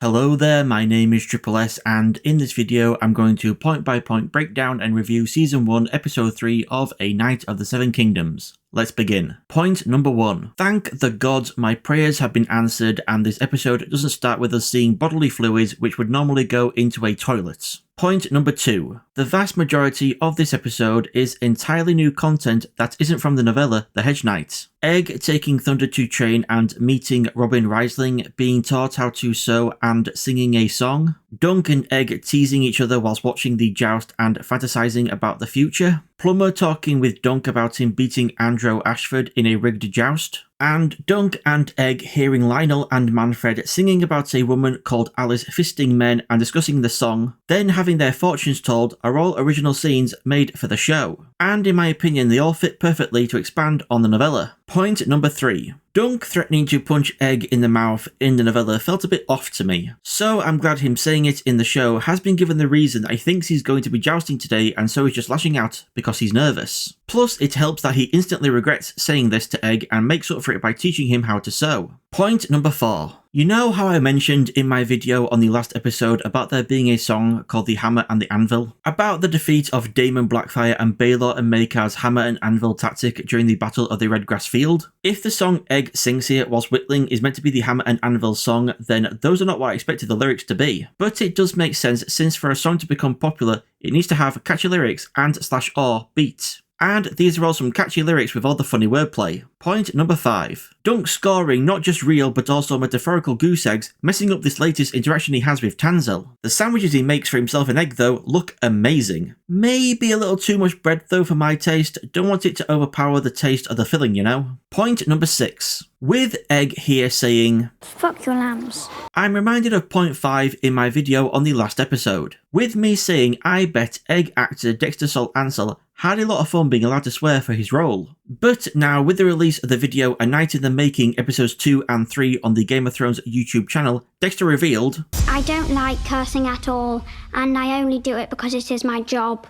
Hello there, my name is Triple S, and in this video I'm going to point by point break down and review Season 1 Episode 3 of A Knight of the Seven Kingdoms. Let's begin. Point number 1. Thank the gods, my prayers have been answered, and this episode doesn't start with us seeing bodily fluids which would normally go into a toilet. Point number 2. The vast majority of this episode is entirely new content that isn't from the novella The Hedge Knight. Egg taking Thunder to train and meeting Robin Riesling, being taught how to sew and singing a song. Dunk and Egg teasing each other whilst watching the joust and fantasizing about the future. Plumber talking with Dunk about him beating Andrew Ashford in a rigged joust. And Dunk and Egg hearing Lionel and Manfred singing about a woman called Alice fisting men and discussing the song, then having their fortunes told are all original scenes made for the show. And in my opinion they all fit perfectly to expand on the novella. Point number 3. Dunk threatening to punch Egg in the mouth in the novella felt a bit off to me, so I'm glad him saying it in the show has been given the reason that he thinks he's going to be jousting today and so he's just lashing out because he's nervous. Plus it helps that he instantly regrets saying this to Egg and makes up for it by teaching him how to sew. Point number 4. You know how I mentioned in my video on the last episode about there being a song called The Hammer and the Anvil? About the defeat of Daemon Blackfire and Baelor and Makar's hammer and anvil tactic during the Battle of the Redgrass Field? If the song Egg sings here whilst whittling is meant to be the hammer and anvil song, then those are not what I expected the lyrics to be. But it does make sense since for a song to become popular, it needs to have catchy lyrics and /or beats. And these are all some catchy lyrics with all the funny wordplay. Point number 5. Dunk scoring not just real but also metaphorical goose eggs, messing up this latest interaction he has with Tanzel. The sandwiches he makes for himself and Egg though look amazing. Maybe a little too much bread though for my taste, don't want it to overpower the taste of the filling, you know. Point number 6. With Egg here saying, "Fuck your lambs." I'm reminded of point 5 in my video on the last episode. With me saying I bet Egg actor Dexter Sol Ansel had a lot of fun being allowed to swear for his role. But now with the release of the video A Night in the Making episodes 2 and 3 on the Game of Thrones YouTube channel, Dexter revealed, I don't like cursing at all, and I only do it because it is my job.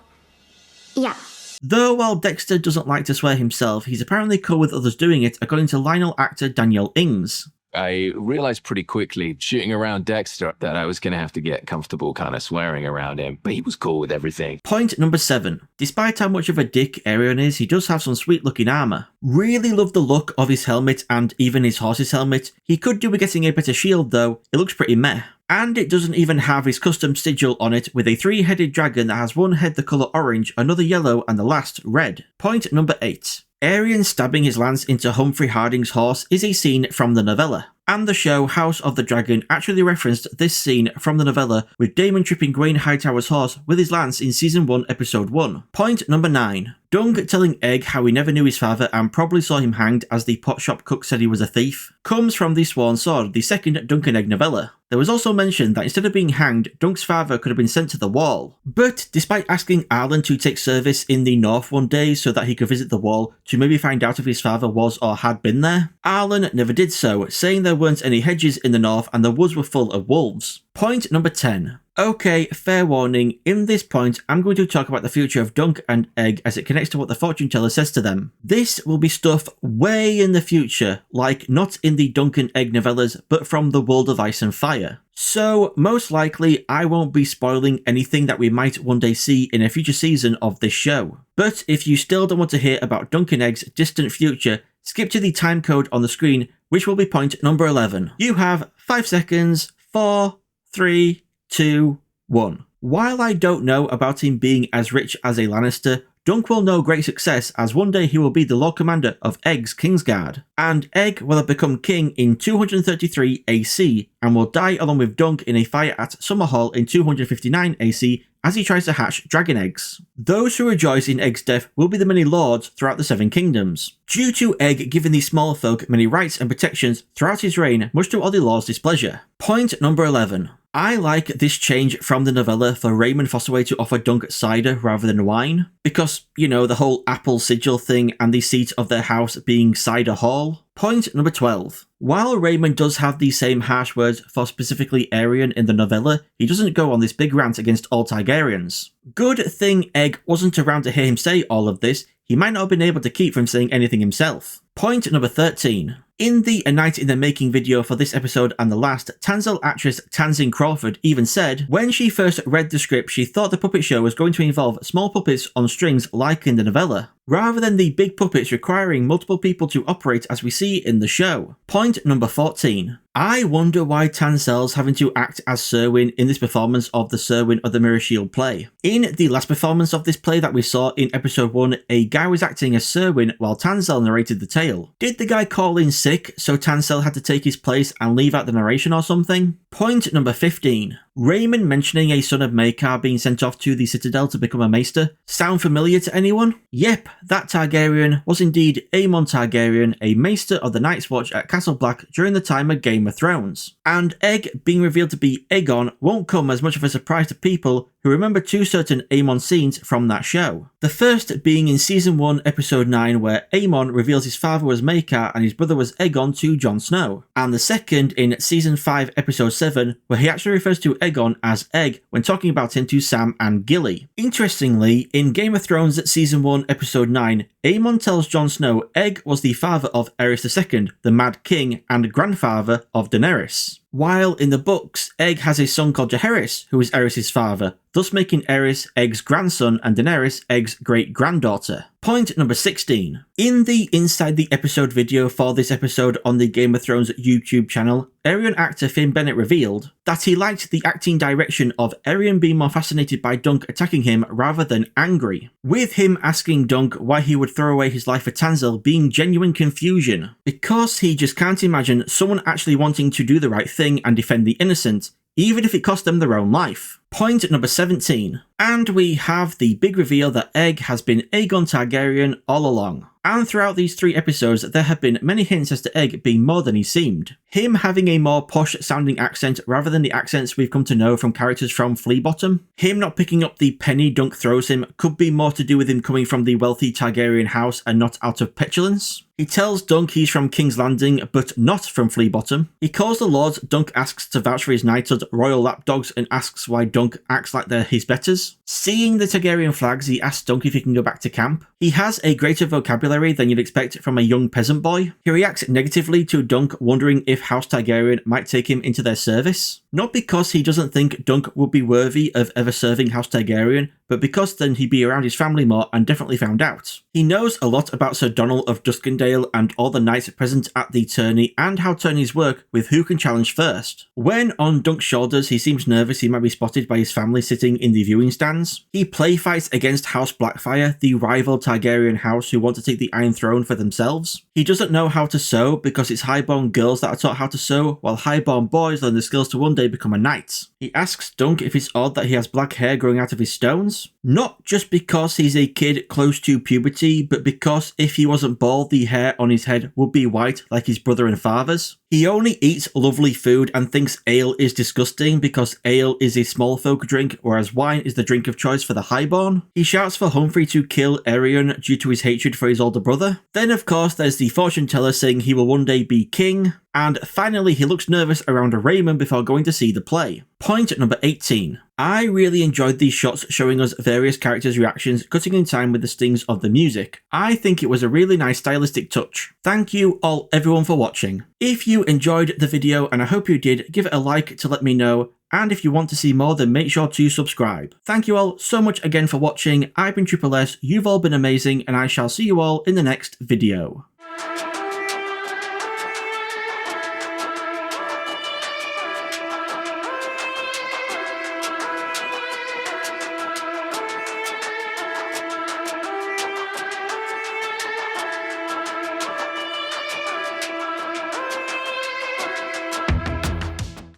Yeah. Though while Dexter doesn't like to swear himself, he's apparently cool with others doing it according to Lionel actor Daniel Ings. I realized pretty quickly, shooting around Dexter, that I was going to have to get comfortable kind of swearing around him, but he was cool with everything. Point number 7. Despite how much of a dick Aerion is, he does have some sweet looking armour. Really love the look of his helmet and even his horse's helmet. He could do with getting a better shield though, it looks pretty meh. And it doesn't even have his custom sigil on it with a 3-headed dragon that has one head the colour orange, another yellow and the last red. Point number 8. Aerion stabbing his lance into Humphrey Harding's horse is a scene from the novella. And the show House of the Dragon actually referenced this scene from the novella with Daemon tripping Gwaine Hightower's horse with his lance in Season 1 Episode 1. Point number 9. Dunk telling Egg how he never knew his father and probably saw him hanged as the pot shop cook said he was a thief, comes from the Sworn Sword, the second Dunk and Egg novella. There was also mention that instead of being hanged, Dunk's father could have been sent to the Wall. But despite asking Arlen to take service in the North one day so that he could visit the Wall to maybe find out if his father was or had been there, Arlen never did so, saying there weren't any hedges in the North and the woods were full of wolves. Point number 10. Okay, fair warning, in this point I'm going to talk about the future of Dunk and Egg as it connects to what the fortune teller says to them. This will be stuff way in the future, like not in the Dunk and Egg novellas but from the World of Ice and Fire. So most likely I won't be spoiling anything that we might one day see in a future season of this show. But if you still don't want to hear about Dunk and Egg's distant future, skip to the time code on the screen, which will be point number 11. You have 5 seconds, 4, 3, 2, 1. While I don't know about him being as rich as a Lannister, Dunk will know great success as one day he will be the Lord Commander of Egg's Kingsguard. And Egg will have become king in 233 AC and will die along with Dunk in a fire at Summerhall in 259 AC as he tries to hatch dragon eggs. Those who rejoice in Egg's death will be the many lords throughout the Seven Kingdoms. Due to Egg giving the small folk many rights and protections throughout his reign, much to Oddylaw's displeasure. Point number 11. I like this change from the novella for Raymond Fossaway to offer Dunk cider rather than wine, because, you know, the whole apple sigil thing and the seat of their house being Cider Hall. Point number 12. While Raymond does have the same harsh words for specifically Aerion in the novella, he doesn't go on this big rant against all Targaryens. Good thing Egg wasn't around to hear him say all of this, he might not have been able to keep from saying anything himself. Point number 13. In the A Night in the Making video for this episode and the last, Tanzil actress Tanzin Crawford even said when she first read the script she thought the puppet show was going to involve small puppets on strings like in the novella, rather than the big puppets requiring multiple people to operate as we see in the show. Point number 14. I wonder why Tanzil's having to act as Serwyn in this performance of the Serwyn of the Mirror Shield play. In the last performance of this play that we saw in episode 1, a guy was acting as Serwyn while Tanzil narrated the tale. Did the guy call in sick so Tanzil had to take his place and leave out the narration or something? Point number 15. Raymond mentioning a son of Maekar being sent off to the Citadel to become a maester. Sound familiar to anyone? Yep, that Targaryen was indeed Aemon Targaryen, a maester of the Night's Watch at Castle Black during the time of Game of Thrones. And Egg being revealed to be Aegon won't come as much of a surprise to people who remember two certain Aemon scenes from that show. The first being in Season 1, Episode 9, where Aemon reveals his father was Maekar and his brother was Aegon to Jon Snow. And the second in Season 5, Episode 7, where he actually refers to Aegon as Egg when talking about him to Sam and Gilly. Interestingly, in Game of Thrones Season 1, Episode 9, Aemon tells Jon Snow Egg was the father of Aerys II, the Mad King, and grandfather of Daenerys. While in the books, Egg has a son called Jaxius, who is Aerys' father, thus making Aerys Egg's grandson and Daenerys Egg's great-granddaughter. Point number 16. In the Inside the Episode video for this episode on the Game of Thrones YouTube channel, Arryn actor Finn Bennett revealed that he liked the acting direction of Arryn being more fascinated by Dunk attacking him rather than angry, with him asking Dunk why he would throw away his life for Tanzil being genuine confusion, because he just can't imagine someone actually wanting to do the right thing and defend the innocent, even if it cost them their own life. Point number 17. And we have the big reveal that Egg has been Aegon Targaryen all along. And throughout these 3 episodes, there have been many hints as to Egg being more than he seemed. Him having a more posh-sounding accent rather than the accents we've come to know from characters from Fleabottom. Him not picking up the penny Dunk throws him could be more to do with him coming from the wealthy Targaryen house and not out of petulance. He tells Dunk he's from King's Landing, but not from Fleabottom. He calls the lords Dunk asks to vouch for his knighthood royal lapdogs and asks why Dunk acts like they're his betters. Seeing the Targaryen flags, he asks Dunk if he can go back to camp. He has a greater vocabulary than you'd expect from a young peasant boy. He reacts negatively to Dunk, wondering if House Targaryen might take him into their service. Not because he doesn't think Dunk would be worthy of ever serving House Targaryen, but because then he'd be around his family more and definitely found out. He knows a lot about Sir Donald of Duskendale and all the knights present at the tourney and how tourneys work with who can challenge first. When on Dunk's shoulders, he seems nervous he might be spotted by his family sitting in the viewing stands. He play fights against House Blackfire, the rival Targaryen house who want to take the Iron Throne for themselves. He doesn't know how to sew because it's highborn girls that are taught how to sew, while highborn boys learn the skills to one day become a knight. He asks Dunk if it's odd that he has black hair growing out of his stones. Not just because he's a kid close to puberty, but because if he wasn't bald, the hair on his head would be white like his brother and father's. He only eats lovely food and thinks ale is disgusting because ale is a small folk drink, whereas wine is the drink of choice for the highborn. He shouts for Humphrey to kill Aerion due to his hatred for his older brother. Then of course there's the fortune teller saying he will one day be king. And finally he looks nervous around Raymond before going to see the play. Point number 18. I really enjoyed these shots showing us various characters' reactions, cutting in time with the stings of the music. I think it was a really nice stylistic touch. Thank you all everyone for watching. If you enjoyed the video, and I hope you did, give it a like to let me know. And if you want to see more, then make sure to subscribe. Thank you all so much again for watching. I've been Triple S, you've all been amazing, and I shall see you all in the next video.